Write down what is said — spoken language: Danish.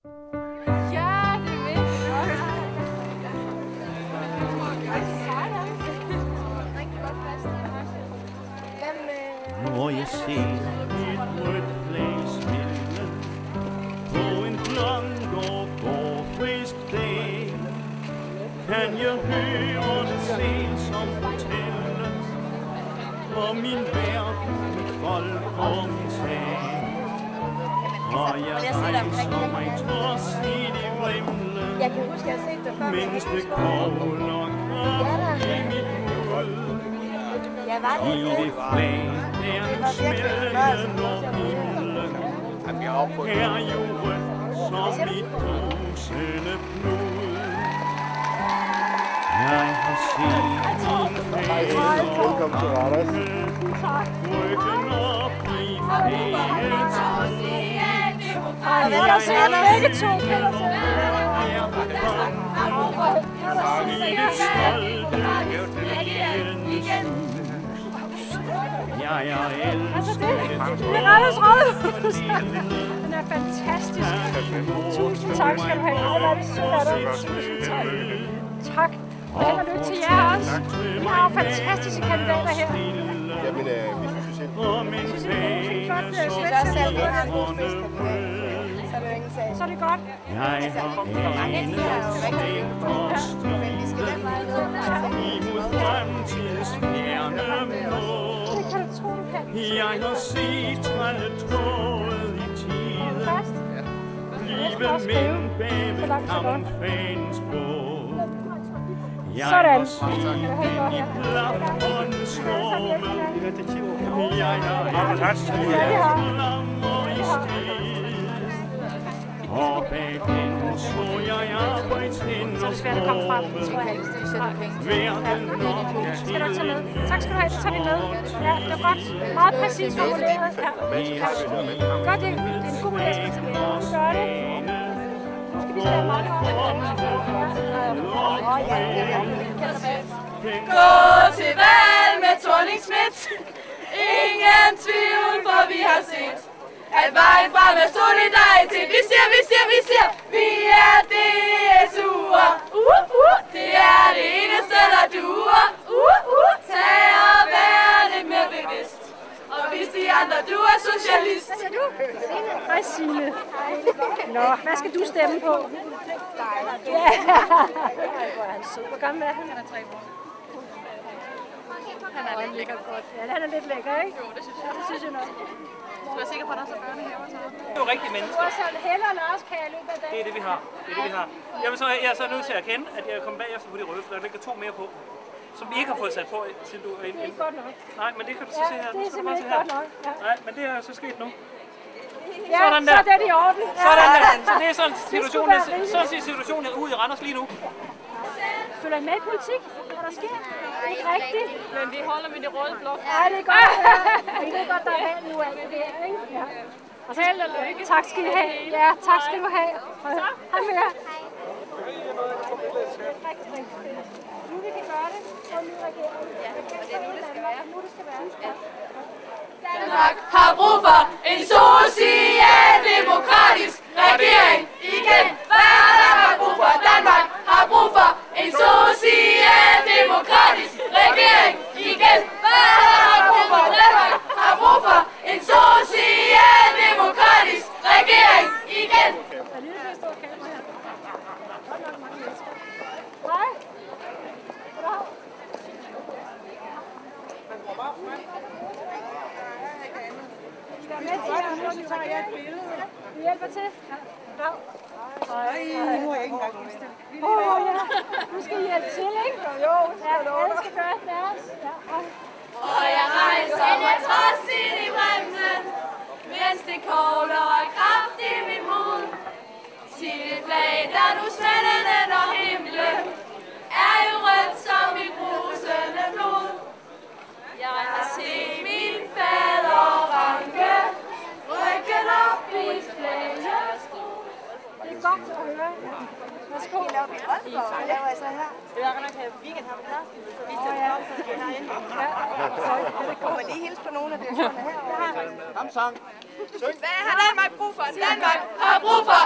Ja, det er vigtigt. Når jeg ser et rødt flag smille på en blank og gårdfrisk dag, kan jeg høre det selv som fortælles om min verden, mit folk og min sag. Og jeg rejser mig trods i de vrimle, mens det kogler kraft i mit hoved. I det flag, der smelter og himlen, er jorden som mit brusende blod. Jeg har set min fædre ryggen op i fædrets Jeg ser begge to. i det stolte igen. Jeg er elsket Det er Randers Rådhus. Den er fantastisk. Tusind tak skal du have. Det var det sødt af dig. Tusind tak. Tak. Og held og lykke til jer også. Vi har jo fantastiske kandidater her. Jamen, vi synes jo selv. Jeg synes, det er en flot svætsel. Så er det godt. Jeg har anet imod fremtidens fjerne mål. Det kan du tro, du kan. Jeg har set trælle i tiden. Livet men bag ved kampfagens bål. Jeg har set i blafrende storme. Jeg har elsket flammer i stil. Og bag den så jeg arbejdshænder forme. Verden nok Skal du tage med? Tak skal du have, det tager vi med. Ja, det er godt. Meget præcis formuleret. Ja. Godt, det er en god læsning. Vi gør det. Nu skal vi tage meget Gå til valg med Thorning-Schmidt. Ingen tvivl, for vi har set, at vejen frem er solidaritet. Vi siger, vi er DSU'er. Det er det eneste, der duer. Tag og vær lidt mere bevidst. Og hvis de andre, du er socialist. Hvad siger du? Hej Signe. Nå, hvad skal du stemme på? Ja. Hvor er han sød. Hvor gammel er han? Han er 3 år. Han er lidt lækker godt. Ja, han er lidt lækker, ikke? Jo, det synes jeg. Det synes jeg nok. Du er sikker på, at der er så børnehaver til ham? Det er jo rigtige Du mennesker. er så Helle og Lars, kan jeg løbe af Det dagen. er det, vi har. Jeg er så nødt til at erkende, at jeg er kommet bagefter på de røde, for der ligger 2 mere på, som vi ikke har fået sat på, til du er Det er ikke godt nok. Nej, men det kan du så se her. det er Så bare simpelthen se ikke her. godt nok. Ja, Nej, men det er så sket nu. ja Sådan så der. er det i orden. Ja. Sådan der. Så det er sådan skulle være rimeligt. sådan ser situationen ud i Randers lige nu. Følger I med i politik? Hvad der sker? Ikke rigtigt? Men vi holder med de røde blok. Nej, det er godt. Ja. I ved godt, der er valg nu af det der, ikke? Ja. Og så held og lykke. Tak skal I have. Ja, tak skal du have. Hej med jer. Nu vi kan gøre det. Så nu regeringen. Ja, og det er nu, det skal være. Nu det skal være. Ja. Danmark har brug for en socialdemokratisk regering igen. Hvad har Danmark brug for? Danmark har brug for en socialdemokratisk regering igen. Hvad har Danmark brug for? Danmark har brug for en socialdemokratisk regering igen. Der er lige et stort kamera her. Godt nok mange mennesker. Hej. Goddag. I er med til jer, så tager jeg et billede. Vi hjælper til. Ja. Goddag. Ej, nu er jeg ikke engang udstemt. Ja. Nu skal I hjælpe til, ikke? Jo, ja, alle skal gøre deres. Ja. Og jeg rejser mig trods ind i bremsen, mens det kogler af kraft i min hoved. Til det flag, der nu smelter når himlen er jo rødt som mit brusende blod. Jeg har set min fader ranke, ryggen op i flaget. Det er godt at høre. Værsgo. Vi laver i Aalborg, og laver altså her. Det er nok her weekend her på Karsten, så vi skal komme, så skal herinde. Kommer lige hilse på nogle af direktørerne her. Samsang. Hvad har Danmark brug for? Danmark har brug for